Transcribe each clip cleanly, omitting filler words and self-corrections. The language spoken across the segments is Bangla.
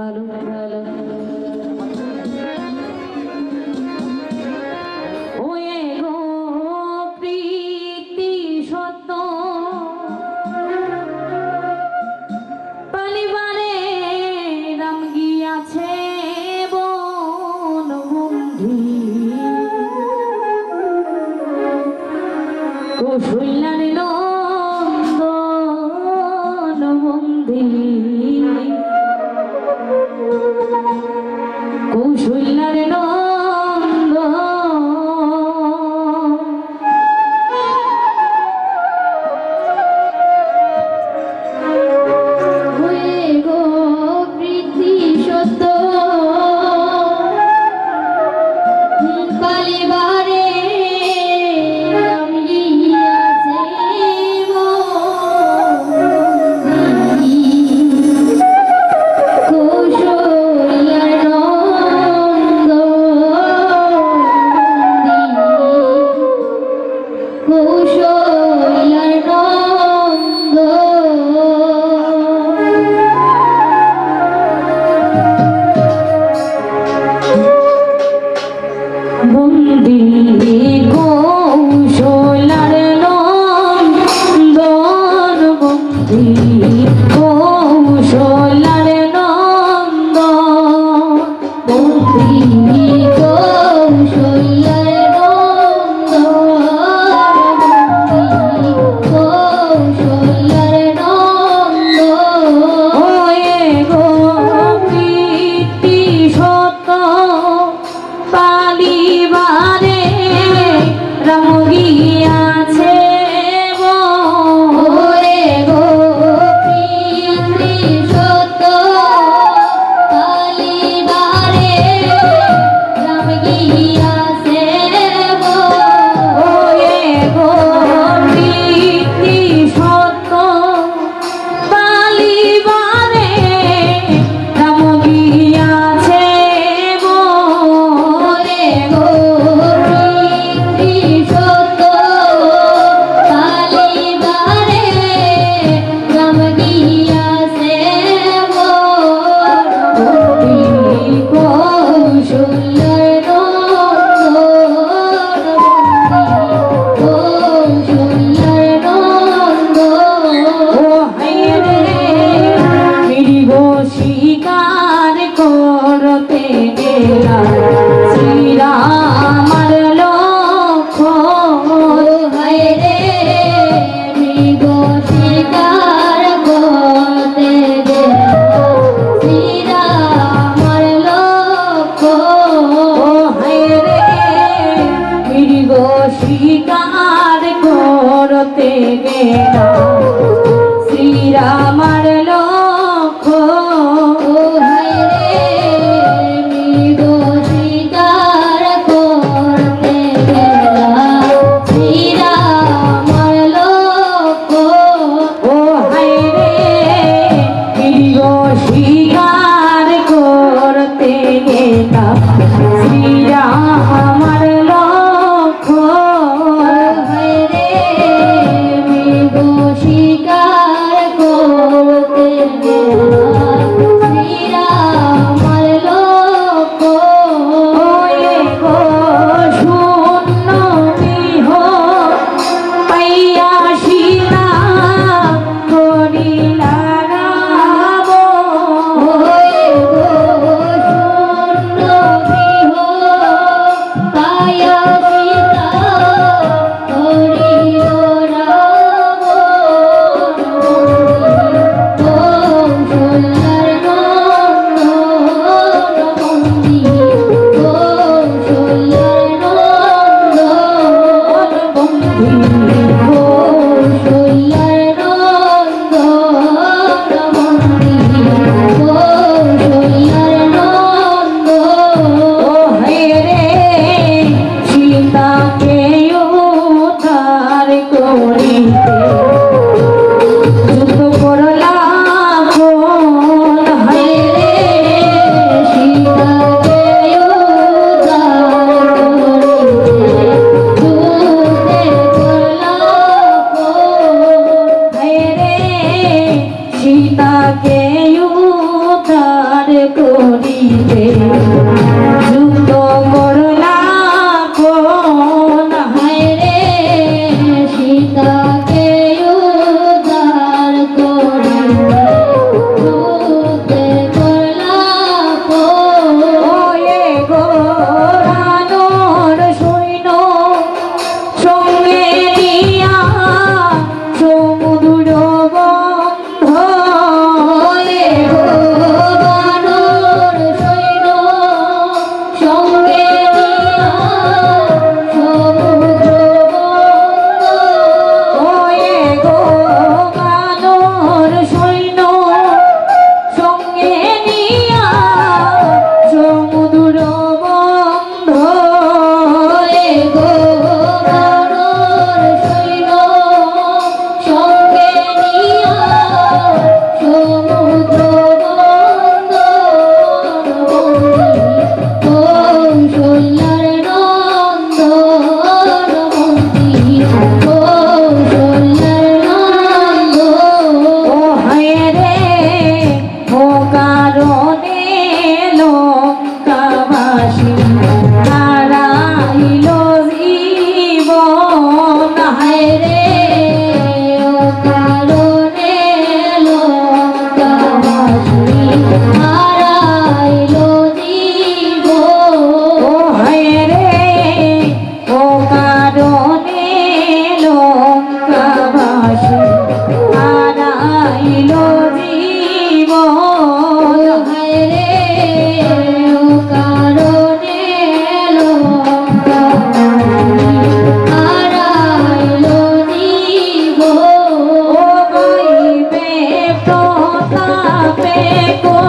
ভালো ভালো ওয়ে গো প্রীতি সত্য পালিবারে রাম গিয়াছে বন বন্ধি কৌশল্যার নন্দন বন্ধি কৌশল্যার নন্দ হয়ে গো প্রীতি সত্য পালিবারে রাম গিয়াছে বন্ধি কৌশল্যার নন্দ কৌশল্যার নন্দ বন্দি কৌশল্যার নন্দন বন্দি কৌশল্যার নন্দন বন্দি কৌশল্যার নন্দন কৌশল্যার নন্দন ওয়ে গো প্রীতি সত্য পালিবারে রাম গিয়াছে ওরে গো প্রীতি সত্য পালিবারে রাম গিয়াছে ওয়ে গো প্রীতি সত্য পালিবারে রাম গিয়াছে ওরে গো প্রীতি সত্য পালিবারে রাম গিয়াছে কৌশল্যার নন্দন কৌশল্যার নন্দন ও হায়রে মৃগ শিকার করতে গেলা শ্রীরামার লক্ষ্মণ হায়রে মৃগ শিকার করতে শ্রীরামার লক্ষ্মণ ও হায়রে মৃগ শিকার করতে গেলা শ্রীরামার লক্ষ্মণ ও হায়রে মৃগ শিকার করতে গেলা শ্রীরামার লক্ষ্মণ ও হায়রে মৃগ শিকার করতে গেলা শ্রীরামার লক্ষ্মণ হায়রে মৃগ শিকার করতে গেলা শ্রীরামার লক্ষ্মণ ওয়ে গো শূন্য গৃহ পাইয়া সীতা করিলা রাম। হয়ে গো শূন্য গৃহ পায়া হইতে যুক্ত করলা কোন হায় রে সীতাকে উদ্ধার করে যুদ্ধে করলা ওয়ে গো রানোর সৈন্য সঙ্গে নিয়া সমুদ্র বন্ধ ওরে গো বানর সৈন্য সঙ্গে নিয়া সমুদ্র বন্ধ ওয়ে গো বানর সৈন্য সঙ্গে নিয়া সমুদ্র বন্ধ ওরে গো বানর সৈন্য সঙ্গে নিয়া সমুদ্র বন্ধ কৌশল্যার নন্দন মন্দির কৌশল্যার নন্দন ও হায় রে ও কারণে লঙ্কাবাসী হারাইল জীবন হায় রে ও কারণে লঙ্কাবাসী হারাইল জীবন ও হায় রে ও কারণে লঙ্কাবাসী হারাইল জীবন হায় রে ও কারণে লঙ্কাবাসী হারাইল জীবন ও গাইবে প্রতাপে গো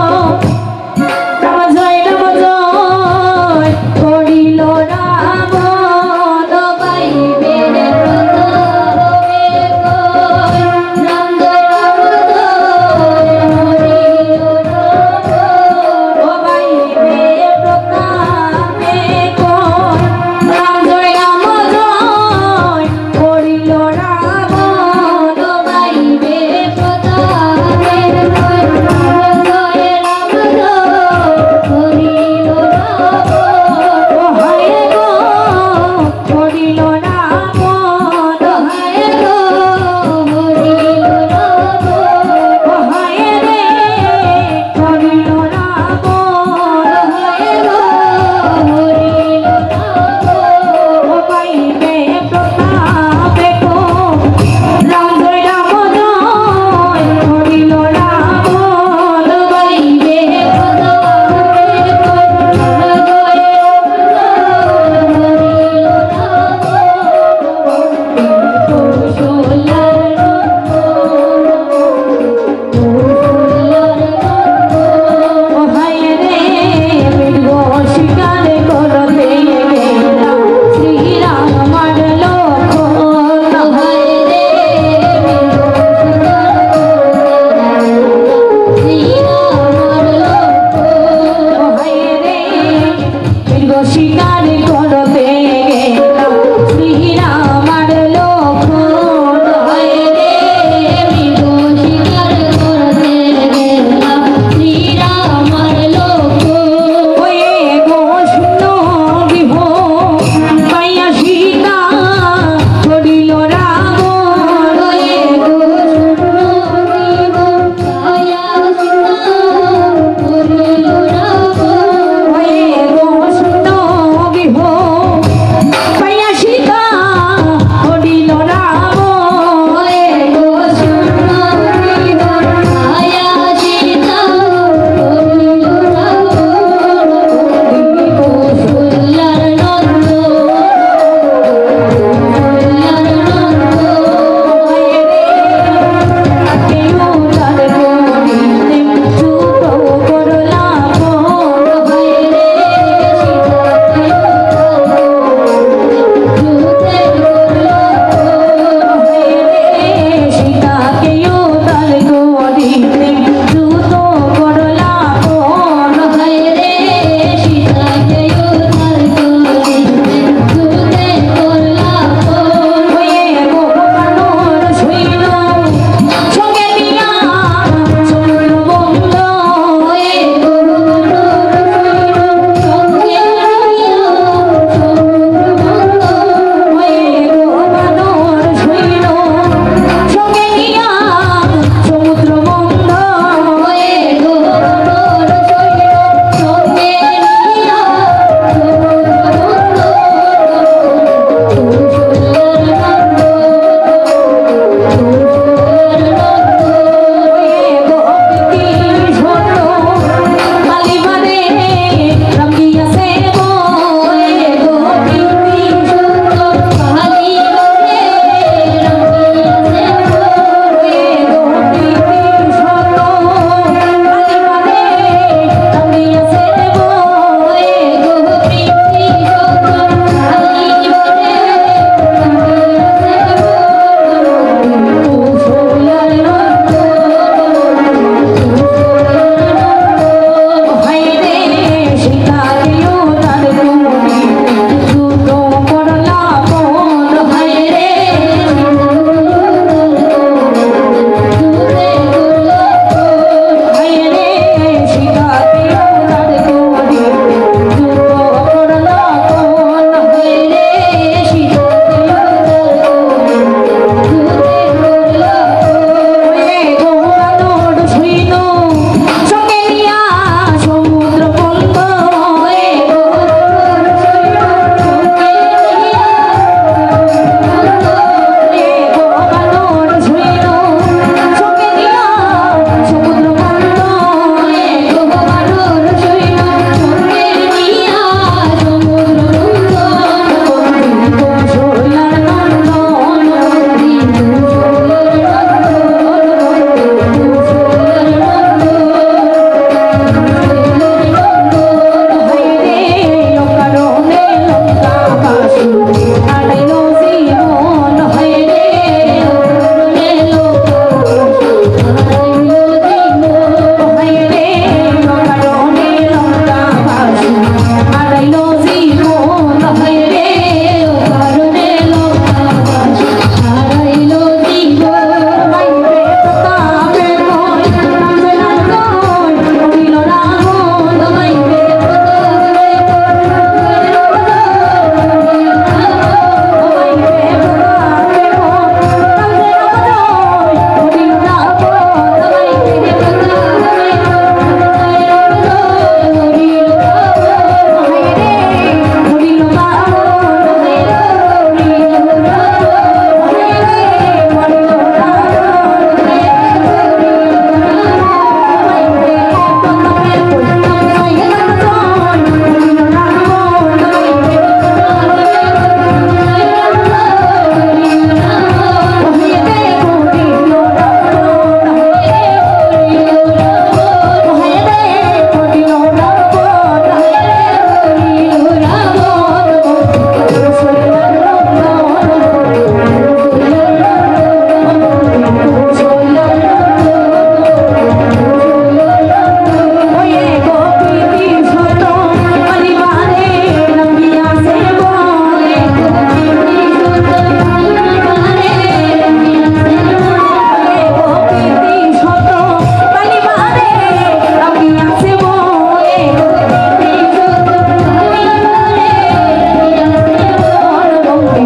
রাম জয় করিল রাবণ গাইবে প্রতাপে কই রামদয় ও গাইবে প্রতাপে গো রাম জয় করিল রাবণ গাইবে প্রতাপে কই রামদয় করিল রাবণ ও হায় গো করিল রাবণ হায় গো হরিল রাবণ ও হায় রে করিল রাবণ হায় গো হরিল রাবণ ও গাইবে প্রতাপে গো রাম জয় করিল রাবণ গাইবে প্রতাপে কই রামদয় হরিল রাবণ কৌশল্যার ও হায় রে মৃগ শিকার করতে গেলা শ্রীরাম মারল খোল হায় রে শ্রীরামার লক্ষ্য ও হায় রে মৃগ শিকার করতে গেলা শ্রীরাম মারল খোল হায় রে মৃগ শিকার করতে গেলাম শ্রীরামার লক্ষ্য ওয়ে গো শূন্য গৃহ পাইয়া সীতা করিল রাবণ হয়ে গো শূন্য কায়া সীতা করিল রাবণ ওয়ে গো শূন্য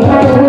রে